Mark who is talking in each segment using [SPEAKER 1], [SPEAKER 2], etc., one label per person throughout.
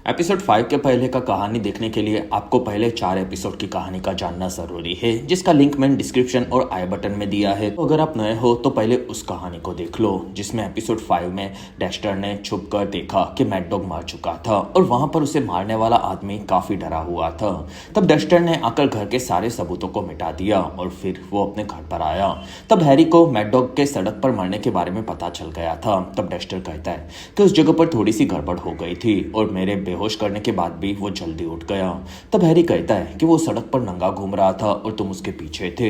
[SPEAKER 1] Episode 5 के पहले का कहानी देखने के लिए आपको पहले 4 एपिसोड की कहानी का जानना जरूरी है, जिसका लिंक मैंने डिस्क्रिप्शन और आई बटन में दिया है। तो अगर आप नए हो तो पहले उस कहानी को देख लो, जिसमें एपिसोड 5 में डेक्स्टर ने छुप कर देखा कि मैड डॉग मर चुका था और वहां पर उसे मारने वाला आदमी काफी डरा हुआ था। तब डेक्स्टर ने आकर घर के सारे सबूतों को मिटा दिया और फिर वो अपने घर पर आया। तब हैरी को मैड डॉग के सड़क पर मरने के बारे में पता चल गया था। तब डेक्स्टर कहता है कि उस जगह पर थोड़ी सी गड़बड़ हो गई थी और मेरे बेहोश करने के बाद भी वो जल्दी उठ गया। तब हैरी कहता है कि वो सड़क पर नंगा घूम रहा था और तुम उसके पीछे थे।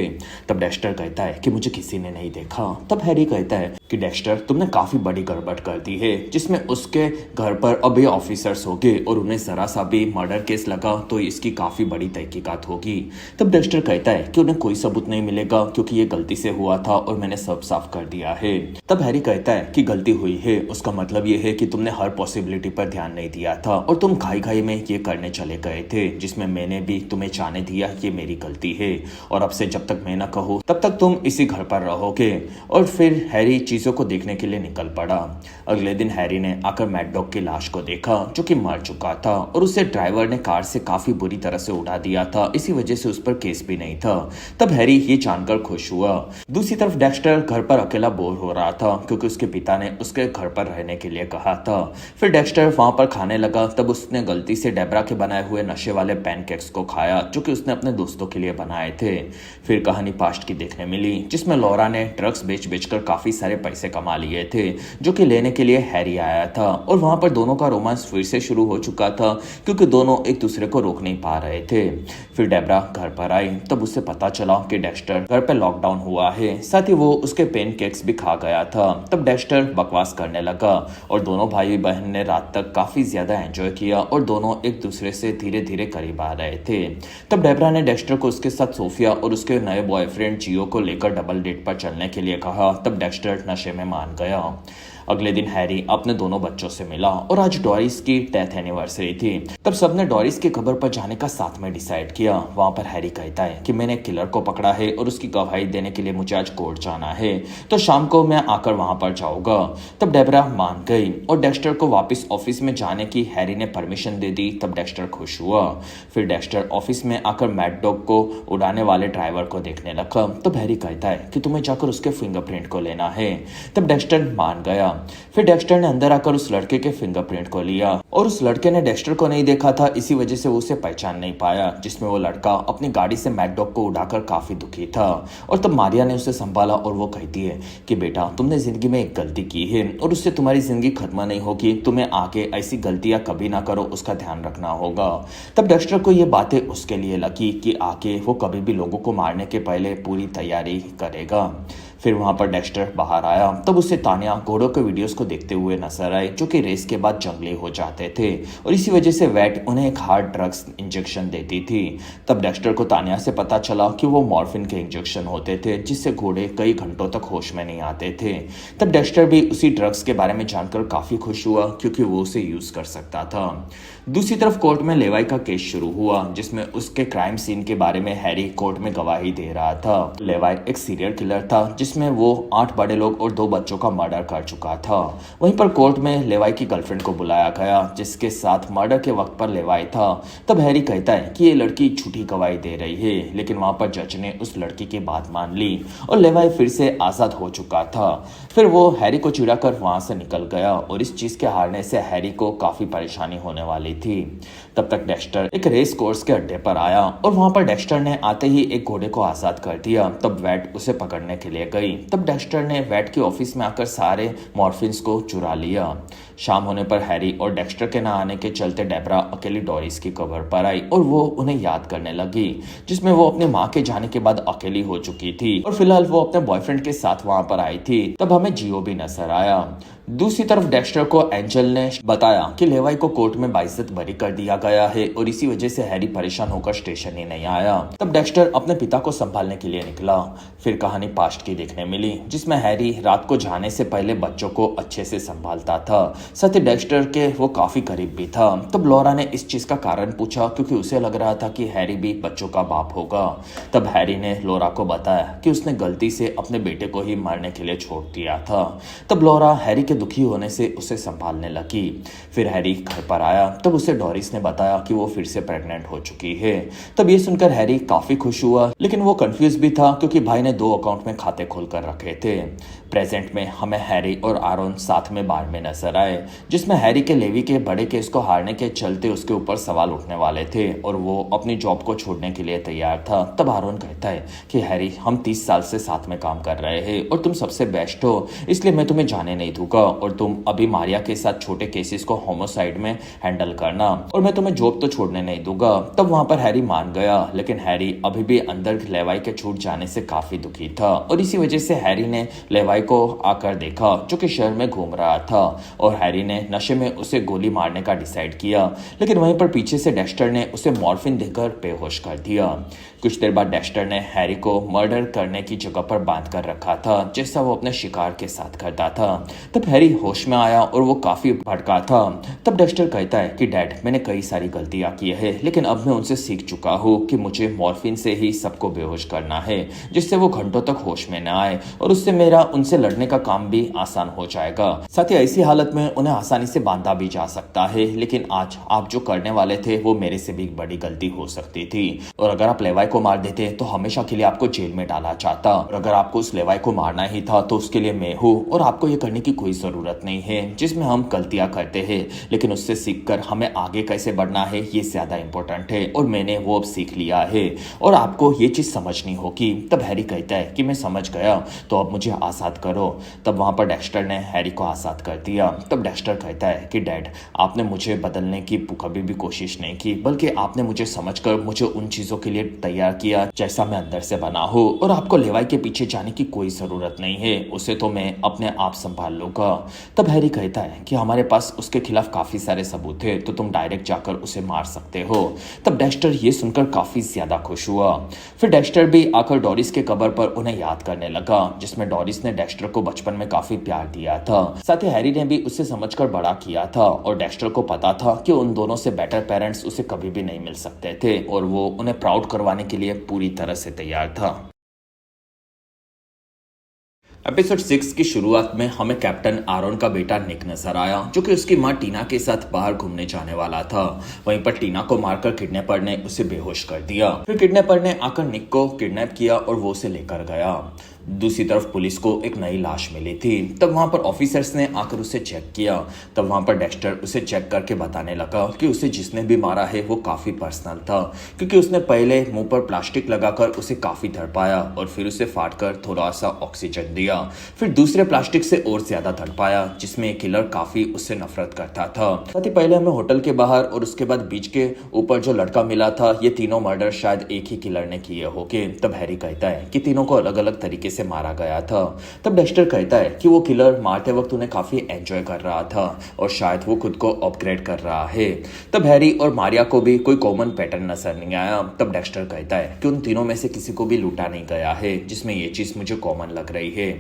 [SPEAKER 1] तब डेक्स्टर कहता है कि मुझे किसी ने नहीं देखा। तब हैरी कहता है कि डेक्स्टर, तुमने काफी बड़ी गड़बड़ कर दी है, जिसमें उसके घर पर अभी ऑफिसर्स होंगे और उन्हें जरा सा भी मर्डर केस लगा तो इसकी काफी बड़ी तहकीकात होगी। तब डेक्स्टर कहता है कि उन्हें कोई सबूत नहीं मिलेगा क्योंकि ये गलती से हुआ था और मैंने सब साफ कर दिया है। तब हैरी कहता है कि गलती हुई है, उसका मतलब ये है कि तुमने हर पॉसिबिलिटी पर ध्यान नहीं दिया था और तुम घाई घाई में ये करने चले गए थे, जिसमें मैंने भी तुम्हें जाने दिया ये मेरी गलती है और अब से जब तक मैं ना कहूँ तब तक तुम इसी घर पर रहोगे। और फिर हैरी चीजों को देखने के लिए निकल पड़ा। अगले दिन हैरी ने आकर मैड डॉग की लाश को देखा जो कि मर चुका था और उसे ड्राइवर ने कार से काफी बुरी तरह से उड़ा दिया था, इसी वजह से उस पर केस भी नहीं था। तब हैरी ये जानकर खुश हुआ। दूसरी तरफ डेक्स्टर घर पर अकेला बोर हो रहा था क्योंकि उसके पिता ने उसके घर पर रहने के लिए कहा था। फिर डेक्स्टर वहां पर खाने लगा। तब उसने गलती से डेब्रा के बनाए हुए नशे वाले पैनकेक्स को खाया जो कि उसने अपने दोस्तों के लिए बनाए थे। फिर कहानी पास्ट की देखने मिली, जिसमें लॉरा ने ड्रग्स बेचकर काफी सारे पैसे कमा लिए थे जो कि लेने के लिए हैरी आया था और वहां पर दोनों का रोमांस फिर से शुरू हो चुका था क्योंकि दोनों एक दूसरे को रोक नहीं पा रहे थे। फिर डेब्रा घर पर आई। तब उसे पता चला कि डेक्स्टर घर पर लॉकडाउन हुआ है, साथ ही वो उसके पैनकेक्स भी खा गया था। तब डेक्स्टर बकवास करने लगा और दोनों भाई बहन ने रात तक काफी ज्यादा एंजॉय किया और दोनों एक दूसरे से धीरे धीरे करीब आ रहे थे। तब डेब्रा ने डेक्स्टर को उसके साथ सोफिया और उसके नए बॉयफ्रेंड जियो को लेकर डबल डेट पर चलने के लिए कहा। तब डेक्स्टर नशे में मान गया। अगले दिन हैरी अपने दोनों बच्चों से मिला और आज डोरिस की डेथ एनिवर्सरी थी। तब सबने डोरिस की कब्र पर जाने का साथ में डिसाइड किया। वहां पर हैरी कहता है कि मैंने किलर को पकड़ा है और उसकी गवाही देने के लिए मुझे आज कोर्ट जाना है, तो शाम को मैं आकर वहां पर जाऊंगा। तब डेब्रा मान गई और डेक्स्टर को वापस ऑफिस में जाने की हैरी ने परमिशन दे दी। तब डेक्स्टर खुश हुआ। फिर डेक्स्टर ऑफिस में आकर मैड डॉग को उड़ाने वाले ड्राइवर को देखने लगा। तब हैरी कहता है कि तुम्हें जाकर उसके फिंगरप्रिंट को लेना है। तब डेक्स्टर मान गया। फिर डेक्स्टर ने अंदर आकर उस लड़के के फिंगरप्रिंट को लिया और उस लड़के ने डेक्स्टर को नहीं देखा था, इसी वजह से वो उसे पहचान नहीं पाया, जिसमें वो लड़का अपनी गाड़ी से मैड डॉग को उड़ाकर काफी दुखी था। और तब मारिया ने उसे संभाला और वो कहती है कि बेटा, तुमने जिंदगी में एक गलती की है और उससे तुम्हारी जिंदगी खत्म नहीं होगी, तुम्हें आगे ऐसी गलतियां कभी ना करो, उसका ध्यान रखना होगा। तब डेक्स्टर को ये बातें उसके लिए लगी कि आगे वो कभी भी लोगों को मारने के पहले पूरी तैयारी करेगा। फिर वहां पर डेक्स्टर बाहर आया। तब उसे तान्या घोड़ों के वीडियोस को देखते हुए नजर आए जो कि रेस के बाद जंगली हो जाते थे और इसी वजह से वैट उन्हें एक हार्ड ड्रग्स इंजेक्शन देती थी। तब डेक्स्टर को तान्या से पता चला कि वो मॉर्फिन के इंजेक्शन होते थे जिससे घोड़े कई घंटों तक होश में नहीं आते थे। तब डेक्स्टर भी उसी ड्रग्स के बारे में जानकर काफी खुश हुआ क्योंकि वो उसे यूज कर सकता था। दूसरी तरफ कोर्ट में लेवाई का केस शुरू हुआ, जिसमें उसके क्राइम सीन के बारे में हैरी कोर्ट में गवाही दे रहा था। लेवाई एक सीरियल किलर था जिसमें वो 8 बड़े लोग और 2 बच्चों का मर्डर कर चुका था। वहीं पर कोर्ट में लेवाई की गर्लफ्रेंड को बुलाया गया जिसके साथ मर्डर के वक्त पर लेवाई था। तब हैरी कहता है कि ये लड़की झूठी गवाही दे रही है, लेकिन वहां पर जज ने उस लड़की की बात मान ली और लेवाई फिर से आजाद हो चुका था। फिर वो हैरी को चिढ़ाकर वहां से निकल गया और इस चीज के हारने से हैरी को काफी परेशानी होने वाली थी। तब तक डेक्स्टर एक रेस कोर्स के अड्डे पर आया और वहां पर डेक्स्टर ने आते ही एक घोड़े को आजाद कर दिया। तब वैट उसे पकड़ने के लिए गई। तब डेक्स्टर ने वैट के ऑफिस में आकर सारे मॉर्फिन्स को चुरा लिया। शाम होने पर हैरी और डेक्स्टर के न आने के चलते डेब्रा अकेली डोरिस की कब्र पर आई और वो उन्हें याद करने लगी, जिसमें वो अपने माँ के जाने के बाद अकेली हो चुकी थी और फिलहाल वो अपने बॉयफ्रेंड के साथ वहां पर आई थी। तब हमें जियो भी नजर आया। दूसरी तरफ डेक्स्टर को एंजल ने बताया कि लेवाई को कोर्ट में बाइज्जत बरी कर दिया गया है और इसी वजह से हैरी परेशान होकर स्टेशन ही नहीं आया। तब डेक्स्टर अपने पिता को संभालने के लिए निकला। फिर कहानी पास्ट की देखने मिली, जिसमें हैरी रात को जाने से पहले बच्चों को अच्छे से संभालता था, साथ ही डेक्स्टर के वो काफी करीब भी था। तब लॉरा ने इस चीज का कारण पूछा क्योंकि उसे लग रहा था कि हैरी भी बच्चों का बाप होगा। तब हैरी ने लॉरा को बताया कि उसने गलती से अपने बेटे को ही मारने के लिए छोड़ दिया था। तब लॉरा हैरी के दुखी होने से उसे संभालने लगी। फिर हैरी घर पर आया तब उसे डोरिस ने बताया कि वो फिर से प्रेग्नेंट हो चुकी है। तब ये सुनकर हैरी काफी खुश हुआ, लेकिन वो कंफ्यूज भी था क्योंकि भाई ने 2 अकाउंट में खाते खोल कर रखे थे। प्रेजेंट में हमें हैरी और आरोन साथ में बार में नजर आए, जिसमें हैरी के लेवी के बड़े केस को हारने के चलते उसके ऊपर सवाल उठने वाले थे और वो अपनी जॉब को छोड़ने के लिए तैयार था। तब आरोन कहता है कि हैरी, हम 30 साल से साथ में काम कर रहे हैं और तुम सबसे बेस्ट हो, इसलिए मैं तुम्हें जाने नहीं दूंगा और तुम अभी मारिया के साथ छोटे केसेस को होमोसाइड में हैंडल करना और मैं तुम्हें जॉब तो छोड़ने नहीं दूंगा। तब वहां पर हैरी मान गया, लेकिन हैरी अभी भी अंदर लेवाई के छूट जाने से काफी दुखी था और इसी वजह से हैरी ने लेवाई को आकर देखा जो कि शहर में घूम रहा था और हैरी ने नशे में उसे गोली मारने का डिसाइड किया, लेकिन वहीं पर पीछे से डेक्स्टर ने उसे मॉर्फिन देकर बेहोश कर दिया। कुछ देर बाद डेक्स्टर ने हैरी को मर्डर करने की जगह पर बांध कर रखा था जैसा वो अपने शिकार के साथ करता था। तब हैरी होश में आया और वो काफी भड़का था। तब डेक्स्टर कहता है कि डैड, मैंने कई सारी गलतियां की है, लेकिन अब मैं उनसे सीख चुका हूँ कि मुझे मॉर्फिन से ही सबको बेहोश करना है, जिससे वो घंटों तक होश में न आए और उससे मेरा उनसे लड़ने का काम भी आसान हो जाएगा। साथ ही ऐसी हालत में उन्हें आसानी से बांधा भी जा सकता है, लेकिन आज आप जो करने वाले थे वो मेरे से भी बड़ी गलती हो सकती थी और अगर आप लेवाई को मार देते तो हमेशा के लिए आपको जेल में डाला जाता और अगर आपको उस लेवाई को मारना ही था तो उसके लिए मैं हूँ और आपको ये करने की कोई जरूरत नहीं है। जिसमें हम गलतियां करते हैं लेकिन उससे सीखकर हमें आगे कैसे बढ़ना है ये ज्यादा इंपॉर्टेंट है और मैंने वो अब सीख लिया है और आपको ये चीज समझनी होगी। तब हैरी कहता है कि मैं समझ गया, तो अब मुझे आजाद करो। तब वहां पर डेक्स्टर ने हैरी को आजाद कर दिया। तब डेक्स्टर कहता है कि डैड, आपने मुझे बदलने की कभी भी कोशिश नहीं की, बल्कि आपने मुझे समझकर मुझे उन चीजों के लिए तैयार किया जैसा मैं अंदर से बना हूँ और आपको लेवाई के पीछे जाने की कोई जरूरत नहीं है, उसे तो मैं अपने आप संभाल लूंगा। तब हैरी कहता है कि हमारे पास उसके खिलाफ काफी सारे सबूत है, तो तुम डायरेक्ट जाकर उसे मार सकते हो। तब डेक्स्टर ये सुनकर काफी ज्यादा खुश हुआ। फिर डेक्स्टर भी आकर डोरिस के कब्र पर उन्हें याद करने लगा, जिसमें डोरिस ने डेक्स्टर को बचपन में काफी प्यार दिया था। साथ ही हैरी ने भी उसे समझकर बड़ा किया था और डेक्स्टर को पता था कि उन दोनों से बेटर पेरेंट्स उसे कभी भी नहीं मिल सकते थे और वो उन्हें प्राउड करवाने के लिए पूरी तरह से तैयार था। एपिसोड 6 की शुरुआत में हमें कैप्टन आरोन का बेटा निक नजर आया, जो कि उसकी मां टीना के साथ बाहर घूमने जाने वाला था। वहीं पर टीना को मारकर किडनैपर ने उसे बेहोश कर दिया। फिर किडनैपर ने आकर निक को किडनैप किया और वो उसे लेकर गया। दूसरी तरफ पुलिस को एक नई लाश मिली थी। तब वहां पर ऑफिसर्स ने आकर उसे चेक किया। तब वहां पर डेक्स्टर उसे चेक करके बताने लगा कि उसे जिसने भी मारा है वो काफी पर्सनल था, क्योंकि उसने पहले मुंह पर प्लास्टिक लगाकर उसे काफी तड़पाया और फिर उसे फाड़कर थोड़ा सा ऑक्सीजन दिया, फिर दूसरे प्लास्टिक से और ज्यादा तड़पाया, जिसमें किलर काफी उससे नफरत करता था। साथ ही पहले हमें होटल के बाहर और उसके बाद बीच के ऊपर जो लड़का मिला था, ये तीनों मर्डर शायद एक ही किलर ने किए होंगे। तब हैरी कहता है कि तीनों को अलग अलग तरीके से मारा गया था। तब डेक्स्टर कहता है कि वो किलर मारते वक्त उन्हें काफी एंजॉय कर रहा था और शायद वो खुद को अपग्रेड कर रहा है। तब हैरी और मारिया को भी कोई कॉमन पैटर्न नजर नहीं आया। तब डेक्स्टर कहता है कि उन तीनों में से किसी को भी लूटा नहीं गया है, जिसमें ये चीज मुझे कॉमन लग रही है।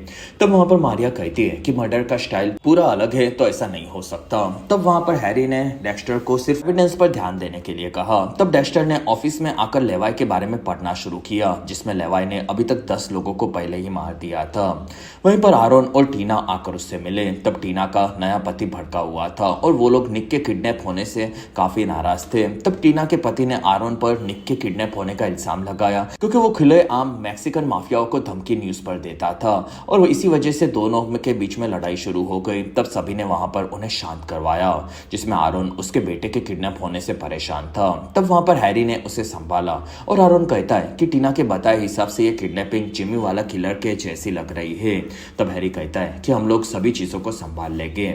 [SPEAKER 1] तब वहां पर मारिया कहती है कि मर्डर का स्टाइल पूरा अलग है, तो ऐसा नहीं हो सकता। तब वहां पर हैरी ने डेक्स्टर को सिर्फ एविडेंस पर ध्यान देने के लिए कहा। तब डेक्स्टर ने ऑफिस में आकर लेवाई के बारे में पढ़ना शुरू किया, जिसमें लेवाई ने अभी तक 10 लोगों को पहले ही मार दिया था। वहीं पर आरोन और टीना आकर उससे मिले। तब टीना का नया पति भड़का हुआ था और वो लोग निक के किडनैप होने से काफी नाराज थे। तब टीना के पति ने आरोन पर निक के किडनैप होने का इल्जाम लगाया, क्योंकि वो खुलेआम मैक्सिकन माफियाओं को धमकी न्यूज पर देता था और इसी वजह से दोनों के बीच में लड़ाई शुरू हो गई। तब सभी ने वहां पर उन्हें शांत करवाया, जिसमें आरोन उसके बेटे के किडनैप होने से परेशान था। तब वहां पर हैरी ने उसे संभाला और आरोन कहता है कि टीना के बताए हिसाब से ये किडनैपिंग जिमी वाला किलर के जैसी लग रही है। तब हैरी कहता है कि हम लोग सभी चीजों को संभाल लेंगे।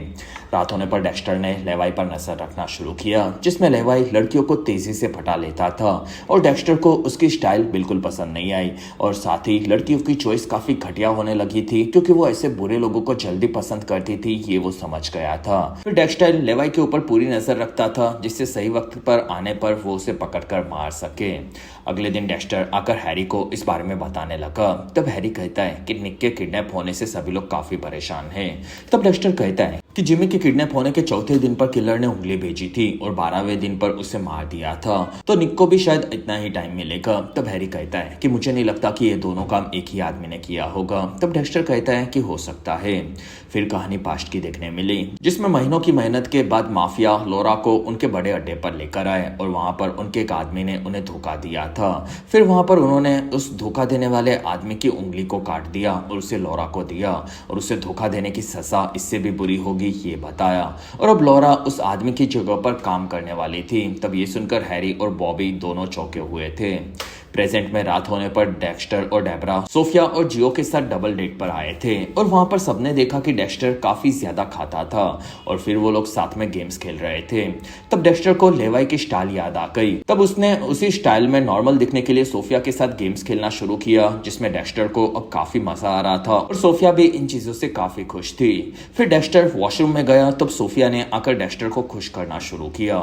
[SPEAKER 1] रात होने पर डेक्स्टर ने लेवाई पर नजर रखना शुरू किया, जिसमें लेवाई लड़कियों को तेजी से फटा लेता था और डेक्स्टर को उसकी स्टाइल बिल्कुल पसंद नहीं आई और साथ ही लड़कियों की चॉइस काफी घटिया होने लगी थी, क्योंकि वो ऐसे बुरे लोगों को जल्दी पसंद करती थी, ये वो समझ गया था। फिर डेक्स्टर लेवाई के ऊपर पूरी नजर रखता था, जिससे सही वक्त पर आने पर वो उसे पकड़कर मार सके। अगले दिन डेक्स्टर आकर हैरी को इस बारे में बताने लगा। तब हैरी कहता है कि निक के किडनैप होने से सभी लोग काफी परेशान हैं। तब डेक्स्टर कहता है कि जिमी के किडनैप होने के चौथे दिन पर किलर ने उंगली भेजी थी और 12वें दिन पर उसे मार दिया था, तो निक को भी शायद इतना ही टाइम मिलेगा। तब हैरी कहता है कि मुझे नहीं लगता कि ये दोनों काम एक ही आदमी ने किया होगा। तब डेक्स्टर कहता है कि हो सकता है। फिर कहानी पास्ट की देखने मिली, जिसमें महीनों की मेहनत के बाद माफिया लॉरा को उनके बड़े अड्डे पर लेकर आए और वहां पर उनके एक आदमी ने उन्हें धोखा दिया था। फिर वहां पर उन्होंने उस धोखा देने वाले आदमी की उंगली को काट दिया और उसे लॉरा को दिया और उसे धोखा देने की सजा इससे भी बुरी होगी ये बताया। और अब लॉरा उस आदमी की जगह पर काम करने वाली थी। तब ये सुनकर हैरी और बॉबी दोनों चौंके हुए थे। प्रेजेंट में रात होने पर डेक्स्टर और डेबरा सोफिया और जियो के साथ डबल डेट पर आए थे और वहां पर सबने देखा कि डेक्स्टर काफी ज्यादा खाता था और फिर वो लोग साथ में गेम्स खेल रहे थे। तब डेक्स्टर को लेवाई की स्टाइल याद आ गई। तब उसने उसी स्टाइल में नॉर्मल दिखने के लिए सोफिया के साथ गेम्स खेलना शुरू किया, जिसमें डेक्स्टर को अब काफी मजा आ रहा था और सोफिया भी इन चीजों से काफी खुश थी। फिर डेक्स्टर वॉशरूम में गया, तब सोफिया ने आकर डेक्स्टर को खुश करना शुरू किया।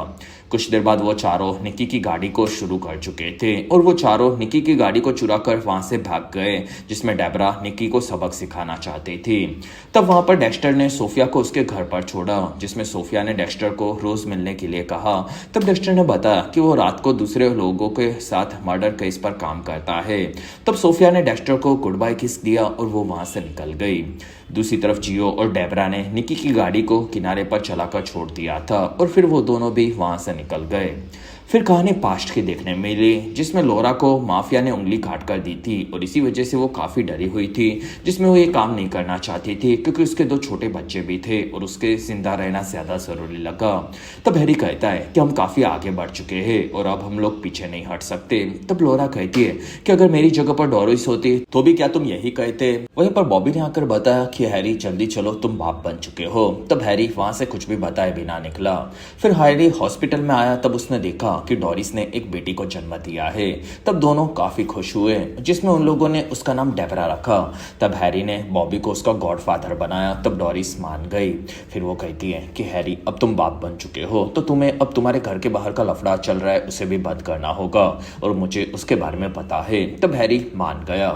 [SPEAKER 1] कुछ देर बाद वो चारों निक्की की गाड़ी को शुरू कर चुके थे और वो चारों निक्की की गाड़ी को चुरा कर वहां से भाग गए, जिसमें डेबरा निक्की को सबक सिखाना चाहती थी। तब वहां पर डेक्स्टर ने सोफिया को उसके घर पर छोड़ा, जिसमें सोफिया ने डेक्स्टर को रोज मिलने के लिए कहा। तब डेक्स्टर ने बताया कि वो रात को दूसरे लोगों के साथ मर्डर केस पर काम करता है। तब सोफिया ने डेक्स्टर को गुड बाय किस दिया और वो वहां से निकल गई। दूसरी तरफ जियो और डेबरा ने निक्की की गाड़ी को किनारे पर चलाकर छोड़ दिया था और फिर वो दोनों भी वहां से निकल गए। फिर कहानी पास्ट की देखने मिली, जिसमें लॉरा को माफिया ने उंगली काट कर दी थी और इसी वजह से वो काफी डरी हुई थी, जिसमें वो ये काम नहीं करना चाहती थी क्योंकि उसके 2 छोटे बच्चे भी थे और उसके जिंदा रहना ज्यादा जरूरी लगा। तब हैरी कहता है कि हम काफी आगे बढ़ चुके हैं और अब हम लोग पीछे नहीं हट सकते। तब लॉरा कहती है कि अगर मेरी जगह पर डोरिस होती तो भी क्या तुम यही कहते। वहीं पर बॉबी ने आकर बताया कि हैरी जल्दी चलो, तुम बाप बन चुके हो। तब हैरी वहां से कुछ भी बताए बिना निकला। फिर हैरी हॉस्पिटल में आया, तब उसने देखा कि डोरिस ने एक बेटी को जन्म दिया है। तब दोनों काफी खुश हुए, जिसमें उन लोगों ने उसका नाम डेबरा रखा। तब हैरी ने बॉबी को उसका गॉडफादर बनाया। तब डोरिस मान गई। फिर वो कहती है कि हैरी अब तुम बाप बन चुके हो तो तुम्हें अब तुम्हारे घर के बाहर का लफड़ा चल रहा है उसे भी बंद करना होगा और मुझे उसके बारे में पता है। तब हैरी मान गया।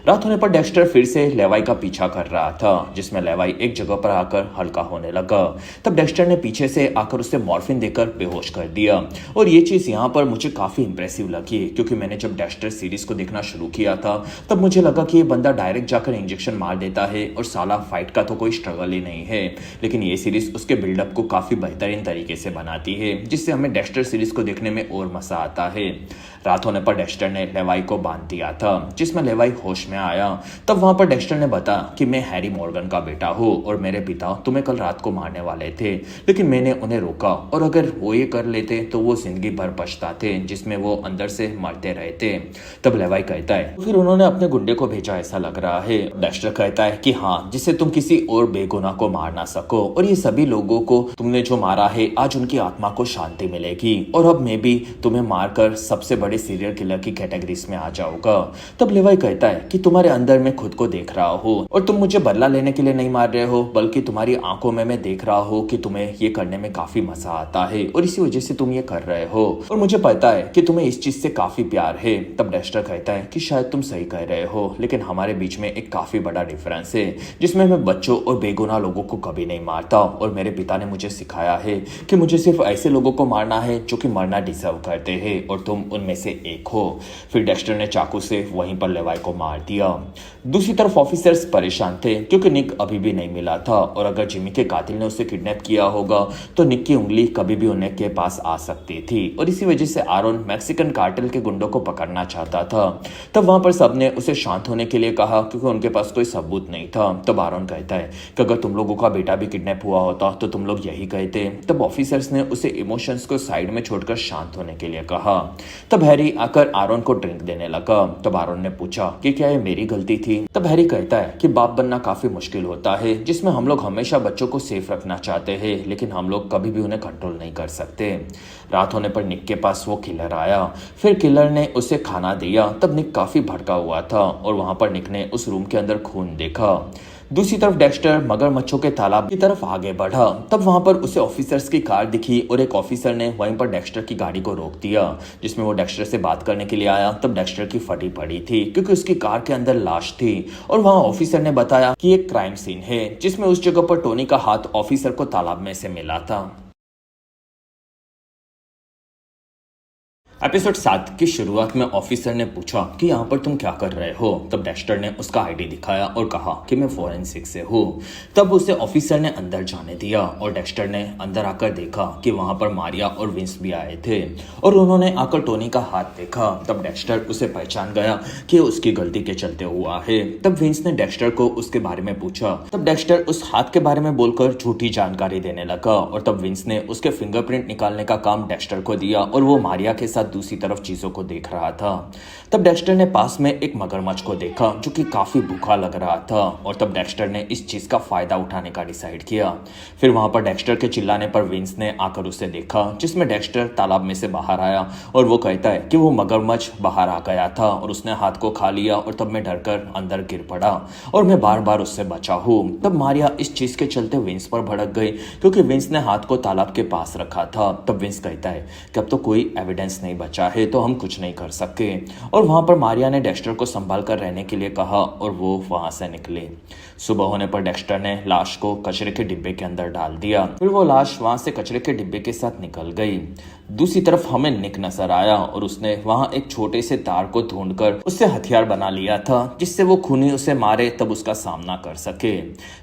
[SPEAKER 1] रात होने पर डेक्स्टर फिर से लेवाई का पीछा कर रहा था, जिसमें लेवाई एक जगह पर आकर हल्का होने लगा। तब डेक्स्टर ने पीछे से आकर उसे मॉर्फिन देकर बेहोश कर दिया और ये चीज यहाँ पर मुझे काफी इंप्रेसिव लगी, क्योंकि मैंने जब डेक्स्टर सीरीज को देखना शुरू किया था तब मुझे लगा कि ये बंदा डायरेक्ट जाकर इंजेक्शन मार देता है और साला फाइट का तो कोई स्ट्रगल ही नहीं है। लेकिन ये सीरीज उसके बिल्डअप को काफी बेहतरीन तरीके से बनाती है, जिससे हमें डेक्स्टर सीरीज को देखने में और मजा आता है। रात होने पर डेक्स्टर ने लेवाई को बांध दिया था, जिसमें लेवाई होश में आया। तब वहां पर डेक्स्टर ने बताया कि मैं हैरी मॉर्गन का बेटा हूँ और मेरे पिता तुम्हें कल रात को मारने वाले थे, लेकिन मैंने उन्हें रोका और अगर वो ये कर लेते तो वो जिंदगी भर पछताते, जिसमें वो अंदर से मरते रहते। तब लेवाई कहता है फिर उन्होंने अपने गुंडे को भेजा ऐसा लग रहा है। डेक्स्टर कहता है कि हाँ, जिससे तुम किसी और बेगुनाह को मार ना सको और ये सभी लोगों को तुमने जो मारा है आज उनकी आत्मा को शांति मिलेगी और अब मैं भी तुम्हें मारकर सबसे बड़े सीरियल किलर की कैटेगरीज में आ जाऊंगा। तब लेवाई कहता है कि तुम्हारे अंदर मैं खुद को देख रहा हूँ और तुम मुझे बदला लेने के लिए नहीं मार रहे हो, बल्कि तुम्हारी आंखों में मैं देख रहा हूँ कि तुम्हें ये करने में काफी मजा आता है और इसी वजह से तुम ये कर रहे हो और मुझे पता है कि तुम्हें इस चीज से काफी प्यार है। तब डेक्स्टर कहता है कि शायद तुम सही कह रहे हो, लेकिन हमारे बीच में एक काफी बड़ा डिफरेंस है, जिसमें मैं बच्चों और बेगुनाह लोगों को कभी नहीं मारता और मेरे पिता ने मुझे सिखाया है कि मुझे सिर्फ ऐसे लोगों को मारना है जो कि मरना डिजर्व करते हैं और तुम उनमें से एक हो। फिर डेक्स्टर ने चाकू से वहीं पर लेवाई को मार दिया। दूसरी तरफ ऑफिसर्स परेशान थे क्योंकि निक अभी भी नहीं मिला था और अगर जिमी के कातिल ने उसे किडनैप किया होगा तो निक की उंगली कभी भी उन्हें के पास आ सकती थी और इसी वजह से आरोन मैक्सिकन कार्टेल के गुंडों को पकड़ना चाहता था। तब वहां पर सबने उसे शांत होने के लिए कहा क्योंकि उनके पास कोई सबूत नहीं था। तब आरोन कहता है कि अगर तुम लोगों का बेटा भी किडनैप हुआ होता तो तुम लोग यही कहते। तब ऑफिसर्स ने उसे इमोशंस को साइड में छोड़कर शांत होने के लिए कहा। तब हैरी आकर आरोन को ड्रिंक देने लगा। तब आरोन ने पूछा कि क्या ये मेरी गलती थी। तब हैरी कहता है कि बाप बनना काफी मुश्किल होता है, जिसमें हम लोग हमेशा बच्चों को सेफ रखना चाहते हैं लेकिन हम लोग कभी भी उन्हें कंट्रोल नहीं कर सकते। रात होने पर निक के पास वो किलर आया। फिर किलर ने उसे खाना दिया। तब निक काफी भड़का हुआ था और वहां पर निक ने उस रूम के अंदर खून देखा। दूसरी तरफ डेक्स्टर मगरमच्छों के तालाब की तरफ आगे बढ़ा। तब वहां पर उसे ऑफिसर्स की कार दिखी और एक ऑफिसर ने वहीं पर डेक्स्टर की गाड़ी को रोक दिया, जिसमें वो डेक्स्टर से बात करने के लिए आया। तब डेक्स्टर की फटी पड़ी थी क्योंकि उसकी कार के अंदर लाश थी और वहां ऑफिसर ने बताया कि एक क्राइम सीन है जिसमें उस जगह पर टोनी का हाथ ऑफिसर को तालाब में से मिला था। एपिसोड 7 की शुरुआत में ऑफिसर ने पूछा कि यहाँ पर तुम क्या कर रहे हो। तब डेक्स्टर ने उसका आईडी दिखाया और कहा कि मैं फॉरेंसिक से हूँ। तब उसे ऑफिसर ने अंदर जाने दिया और डेक्स्टर ने अंदर आकर देखा कि वहाँ पर मारिया और विंस भी आए थे और उन्होंने आकर टोनी का हाथ देखा। तब डेक्स्टर उसे पहचान गया कि उसकी गलती के चलते हुआ है। तब विंस ने डेक्स्टर को उसके बारे में पूछा। तब डेक्स्टर उस हाथ के बारे में बोलकर झूठी जानकारी देने लगा और तब विंस ने उसके फिंगरप्रिंट निकालने का काम डेक्स्टर को दिया और वो मारिया के साथ दूसरी तरफ चीजों को देख रहा था। तब डेक्स्टर ने पास में एक मगरमच्छ को देखा जो कि काफी भूखा लग रहा था और तब डेक्स्टर ने इस चीज का फायदा उठाने का डिसाइड किया। फिर वहां पर डेक्स्टर के चिल्लाने पर विंस ने आकर उसे देखा, जिसमें डेक्स्टर तालाब में से बाहर आया और वो कहता है कि वो मगरमच्छ बाहर आ गया था और उसने हाथ को खा लिया और तब मैं डरकर अंदर गिर पड़ा और मैं बार बार उससे बचा हूँ। तब मारिया इस चीज के चलते विंस पर भड़क गई क्योंकि विंस ने हाथ को तालाब के पास रखा था। तब विंस कहता है कि अब तो कोई एविडेंस नहीं बचा है तो हम कुछ नहीं कर सकते और वहां पर मारिया ने डेक्स्टर को संभाल कर रहने के लिए कहा और वो वहां से निकले। सुबह होने पर डेक्स्टर ने लाश को कचरे के डिब्बे के अंदर डाल दिया। फिर वो लाश वहां से कचरे के डिब्बे के साथ निकल गई। दूसरी तरफ हमें निक नजर आया और उसने वहां एक छोटे से तार को ढूंढकर उससे हथियार बना लिया था जिससे वो खूनी उसे मारे तब उसका सामना कर सके।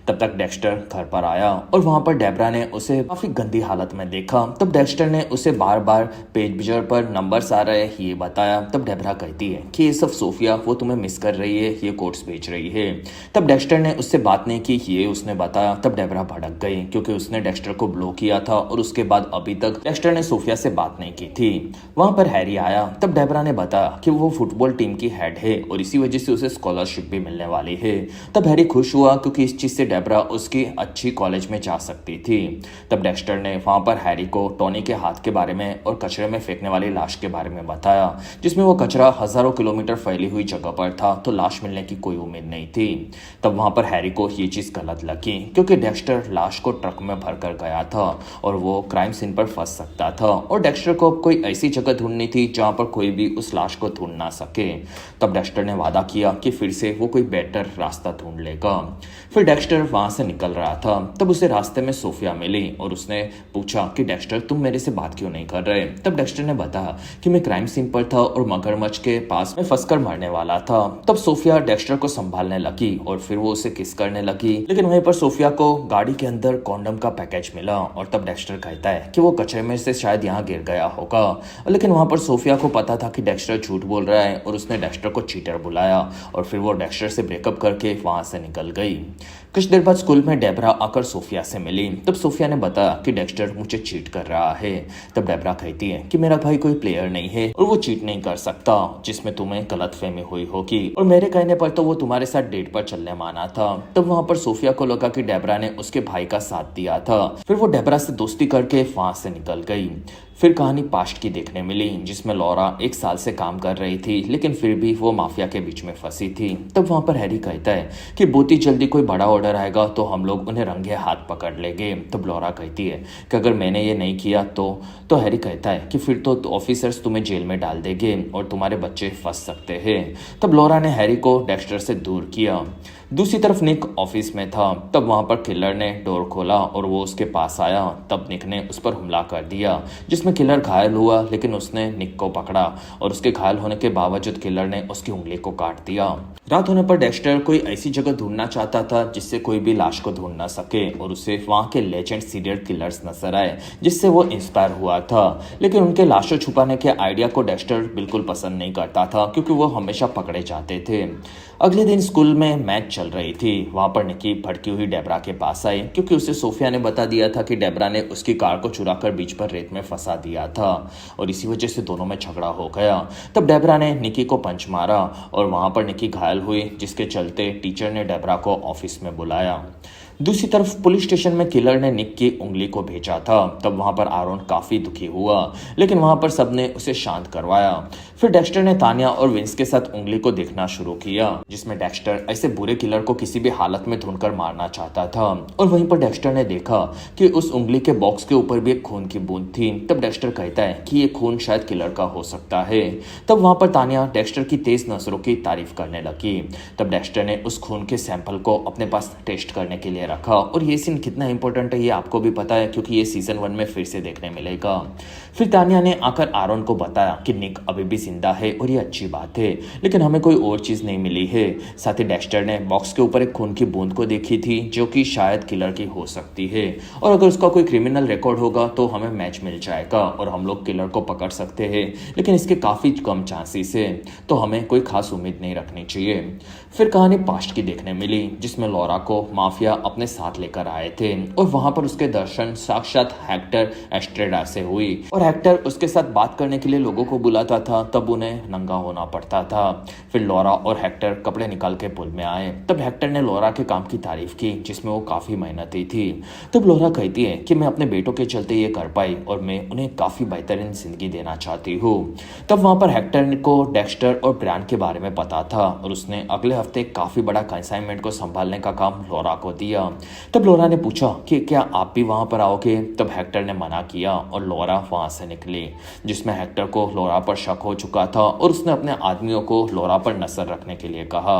[SPEAKER 1] तब तक डेक्स्टर घर पर आया और वहां पर डेब्रा ने उसे काफी गंदी हालत में देखा। तब डेक्स्टर ने उसे बार बार पेज पर नंबर्स आ रहे ये बताया। तब डेब्रा कहती है कि ये सब सोफिया वो तुम्हें मिस कर रही है, ये कोट्स बेच रही है। तब डेक्स्टर ने उससे बात नहीं की ये उसने बताया। तब डेब्रा भड़क गई क्योंकि उसने डेक्स्टर को ब्लॉक किया था और उसके बाद अभी तक डेक्स्टर ने सोफिया से बात नहीं की थी। वहां पर हैरी आया। तब डेब्रा ने बताया कि वो फुटबॉल टीम की हेड है और इसी वजह से उसे स्कॉलरशिप भी मिलने वाली है। तब हैरी खुश हुआ क्योंकि इस चीज से डेब्रा उसकी अच्छी कॉलेज में जा सकती थी। तब डेक्स्टर ने वहां पर हैरी को टोनी के हाथ के बारे में और कचरे में फेंकने वाली लाश के बारे में बताया, जिसमें वो कचरा हजारों किलोमीटर फैली हुई जगह पर था तो लाश मिलने की कोई उम्मीद नहीं थी। तब वहां पर हैरी को ये चीज गलत लगी क्योंकि डेक्स्टर लाश को ट्रक में भर कर गया था और वो क्राइम सीन पर फंस सकता था और डेक्स्टर को कोई ऐसी जगह ढूंढनी थी जहां पर कोई भी उस लाश को ढूंढ ना सके। तब डेक्स्टर ने वादा किया कि फिर से वो कोई बेटर रास्ता ढूंढ लेगा। फिर डेक्स्टर वहां से निकल रहा था। तब उसे रास्ते में सोफिया मिली और उसने पूछा कि डेक्स्टर तुम मेरे से बात क्यों नहीं कर रहे। तब डेक्स्टर ने बताया कि मैं क्राइम सीन पर था और मगरमच्छ के पास में फंसकर मरने वाला था। तब सोफिया डेक्स्टर को संभालने लगी और फिर वो उसे किस करने लगी, लेकिन वहीं पर सोफिया को गाड़ी के अंदर कॉन्डम का पैकेज मिला और तब डेक्स्टर कहता है कि वो कचरे में से शायद यहाँ गिर गया होगा, लेकिन वहां पर सोफिया को पता था कि डेक्स्टर झूठ बोल रहा है और उसने डेक्स्टर को चीटर बुलाया और फिर वो डेक्स्टर से ब्रेकअप करके वहां से निकल गई। कुछ देर बाद स्कूल में डेब्रा आकर सोफिया से मिली। तब सोफिया ने बताया कि डेक्स्टर मुझे चीट कर रहा है। तब डेब्रा कहती है कि मेरा भाई कोई प्लेयर नहीं है और वो चीट नहीं कर सकता, जिसमें तुम्हें गलतफहमी हुई होगी और मेरे कहने पर तो वो तुम्हारे साथ डेट पर चलने माना था। तब वहां पर सोफिया को लगा कि डेब्रा ने उसके भाई का साथ दिया था। फिर वो डेब्रा से दोस्ती करके वहां से निकल गई। फिर कहानी पास्ट की देखने मिली जिसमें लॉरा 1 साल से काम कर रही थी लेकिन फिर भी वो माफिया के बीच में फंसी थी। तब वहां पर हैरी कहता है कि बहुत ही जल्दी कोई बड़ा ऑर्डर आएगा तो हम लोग उन्हें रंगे हाथ पकड़ लेंगे। तब लॉरा कहती है कि अगर मैंने ये नहीं किया तो हैरी कहता है कि फिर तो ऑफिसर्स तुम्हें जेल में डाल देंगे और तुम्हारे बच्चे फंस सकते हैं। तब लॉरा ने हैरी को डेक्स्टर से दूर किया। दूसरी तरफ निक ऑफिस में था। तब वहां पर किलर ने डोर खोला और वो उसके पास आया। तब निक ने उस पर हमला कर दिया जिसमें किलर घायल हुआ, लेकिन उसने निक को पकड़ा और उसके घायल होने के बावजूद किलर ने उसकी उंगली को काट दिया। रात होने पर डेक्स्टर कोई ऐसी जगह ढूंढना चाहता था जिससे कोई भी लाश को ढूंढ ना सके और उसे वहां के लेजेंड सीरियल किलर्स नजर आए जिससे वो इंस्पायर हुआ था, लेकिन उनके लाशों छुपाने के आइडिया को डेक्स्टर बिल्कुल पसंद नहीं करता था क्योंकि वो हमेशा पकड़े जाते थे। अगले दिन स्कूल में मैच चल रही थी। वहां पर निकी भड़की हुई डेब्रा के पास आई क्योंकि उसे सोफिया ने बता दिया था कि डेब्रा ने उसकी कार को चुराकर बीच पर रेत में फंसा दिया था और इसी वजह से दोनों में झगड़ा हो गया। तब डेब्रा ने निकी को पंच मारा और वहां पर निकी घायल हुई जिसके चलते टीचर ने डेब्रा को ऑफिस में बुलाया। दूसरी तरफ पुलिस स्टेशन में किलर ने निक की उंगली को भेजा था। तब वहां पर आरोन काफी दुखी हुआ, लेकिन वहां पर सबने उसे शांत करवाया। फिर डेक्स्टर ने तानिया और विंस के साथ उंगली को देखना शुरू किया, जिसमें डेक्स्टर ऐसे बुरे किलर को किसी भी हालत में ढूंढकर मारना चाहता था। और वहीं पर डेक्स्टर ने देखा कि उस उंगली के बॉक्स के ऊपर भी एक खून की बूंद थी। तब डेक्स्टर कहता है कि ये खून शायद किलर का हो सकता है। तब वहां पर तानिया डेक्स्टर की तेज नजरों की तारीफ करने लगी। तब डेक्स्टर ने उस खून के सैंपल को अपने पास टेस्ट करने के लिए रखा। और ये सीन कितना इंपॉर्टेंट है ये आपको भी पता है, क्योंकि ये सीजन 1 में फिर से देखने मिलेगा। फिर तानिया ने आकर आरोन को बताया कि निक अभी भी जिंदा है और ये अच्छी बात है, लेकिन हमें कोई और चीज नहीं मिली है। साथ ही डेक्स्टर ने बॉक्स के ऊपर एक खून की बूंद को देखी थी, जो कि शायद किलर की हो सकती है, और अगर उसका कोई क्रिमिनल रिकॉर्ड होगा तो हमें मैच मिल जाएगा और हम लोग किलर को पकड़ सकते हैं, लेकिन इसके काफी कम चांसेस है, तो हमें कोई खास उम्मीद नहीं रखनी चाहिए। फिर कहानी पास्ट की देखने मिली, जिसमें लॉरा को माफिया अपने साथ लेकर आए थे और वहां पर उसके दर्शन साक्षात हेक्टर एस्ट्रेडा से हुई। और हेक्टर उसके साथ बात करने के लिए लोगों को बुलाता था, तब उन्हें नंगा होना पड़ता था। फिर लॉरा और हेक्टर कपड़े निकाल के पुल में आए। तब हेक्टर ने लॉरा के काम की तारीफ की, जिसमें वो काफी मेहनती थी। तब लॉरा कहती है कि मैं अपने बेटों के चलते ये कर पाई और मैं उन्हें काफी बेहतरीन जिंदगी देना चाहती हूँ। तब वहां पर हेक्टर को डेक्स्टर और ब्रायन के बारे में पता था और उसने अगले हफ्ते काफी बड़ा कंसाइनमेंट को संभालने का काम लॉरा को दिया। तब लॉरा ने पूछा कि क्या आप भी वहां पर आओगे। तब हेक्टर ने मना किया और लॉरा वहां से निकली, जिसमें हेक्टर को लॉरा पर शक हो चुका था और उसने अपने आदमियों को लॉरा पर नजर रखने के लिए कहा।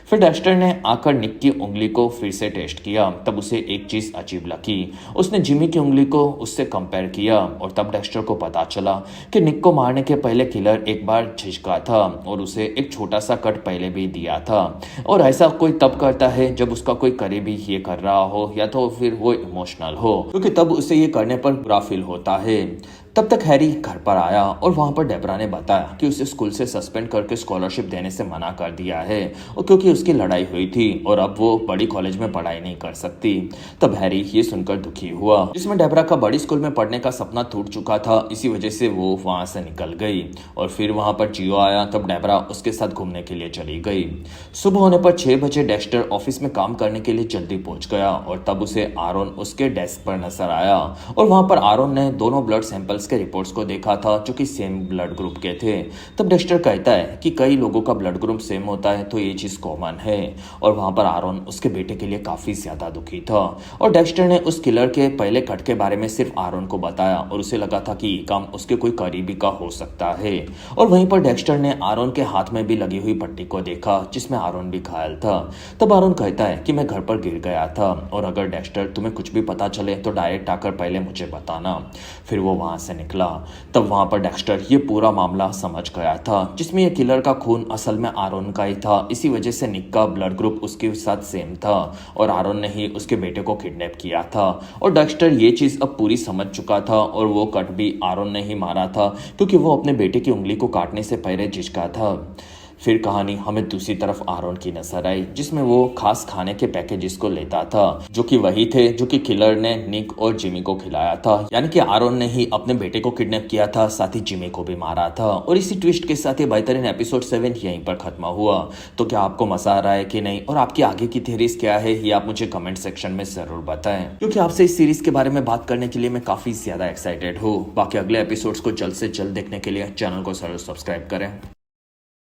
[SPEAKER 1] फिर डेक्स्टर ने आकर निक की उंगली को फिर से टेस्ट किया। तब उसे एक चीज अजीब लगी, उसने जिमी की उंगली को उससे कंपेयर किया और तब डेक्स्टर को पता चला कि निक को मारने के पहले किलर एक बार झिझका था और उसे एक छोटा सा कट पहले भी दिया था। और ऐसा कोई तब करता है जब उसका कोई करीबी ये कर रहा हो या तो फिर वो इमोशनल हो, क्योंकि तब उसे ये करने पर बुरा फील होता है। तब तक हैरी घर पर आया और वहां पर डेबरा ने बताया कि उसे स्कूल से सस्पेंड करके स्कॉलरशिप देने से मना कर दिया है, और क्योंकि उसकी लड़ाई हुई थी और अब वो बड़ी कॉलेज में पढ़ाई नहीं कर सकती। तब हैरी ये सुनकर दुखी हुआ, जिसमें डेबरा का बड़ी स्कूल में पढ़ने का सपना टूट चुका था, इसी वजह से वो वहां से निकल गई। और फिर वहां पर जियो आया। तब डेबरा उसके साथ घूमने के लिए चली गई। सुबह होने पर 6 बजे डेक्स्टर ऑफिस में काम करने के लिए जल्दी पहुंच गया और तब उसे आरोन उसके डेस्क पर नजर आया और वहां पर आरोन ने दोनों ब्लड सैंपल के रिपोर्ट्स को देखा था, जो कि सेम ब्लड ग्रुप के थे। तब डेक्स्टर कहता है कि कई लोगों का ब्लड ग्रुप सेम होता है, तो ये चीज कॉमन है। और वहां पर आरोन उसके बेटे के लिए काफी ज्यादा दुखी था और डेक्स्टर ने उस किलर के पहले कट के बारे में सिर्फ आरोन को बताया और उसे लगा था कि ये काम उसके कोई करीबी का हो सकता है। और वहीं पर डेक्स्टर ने आरोन के हाथ में भी लगी हुई पट्टी को देखा, जिसमें आरोन भी घायल था। तब आरोन कहता है कि मैं घर पर गिर गया था और अगर डेक्स्टर तुम्हें कुछ भी पता चले तो डायरेक्ट आकर पहले मुझे बताना। फिर वो वहां से निकला। तब वहां पर डेक्स्टर ये पूरा मामला समझ गया था, जिसमें ये किलर का खून असल में आरोन का ही था। इसी वजह से निक का ब्लड ग्रुप उसके साथ सेम था और आरोन ने ही उसके बेटे को किडनैप किया था। और डेक्स्टर ये चीज अब पूरी समझ चुका था और वो कट भी आरोन ने ही मारा था, क्योंकि वो अपने बेटे की उंगली को काटने से पहले झिझका था। फिर कहानी हमें दूसरी तरफ आरोन की नजर आई, जिसमें वो खास खाने के पैकेजेस को लेता था, जो कि वही थे जो कि किलर ने निक और जिमी को खिलाया था। यानी कि आरोन ने ही अपने बेटे को किडनैप किया था, साथ ही जिमी को भी मारा था। और इसी ट्विस्ट के साथ ये बेहतरीन एपिसोड 7 यहीं पर खत्म हुआ। तो क्या आपको मजा आ रहा है कि नहीं, और आपकी आगे की थ्योरीज क्या है, ये आप मुझे कमेंट सेक्शन में जरूर बताएं, क्योंकि आपसे इस सीरीज के बारे में बात करने के लिए मैं काफी ज्यादा एक्साइटेड हूँ। बाकी अगले एपिसोड्स को जल्द से जल्द देखने के लिए चैनल को जरूर सब्सक्राइब करें।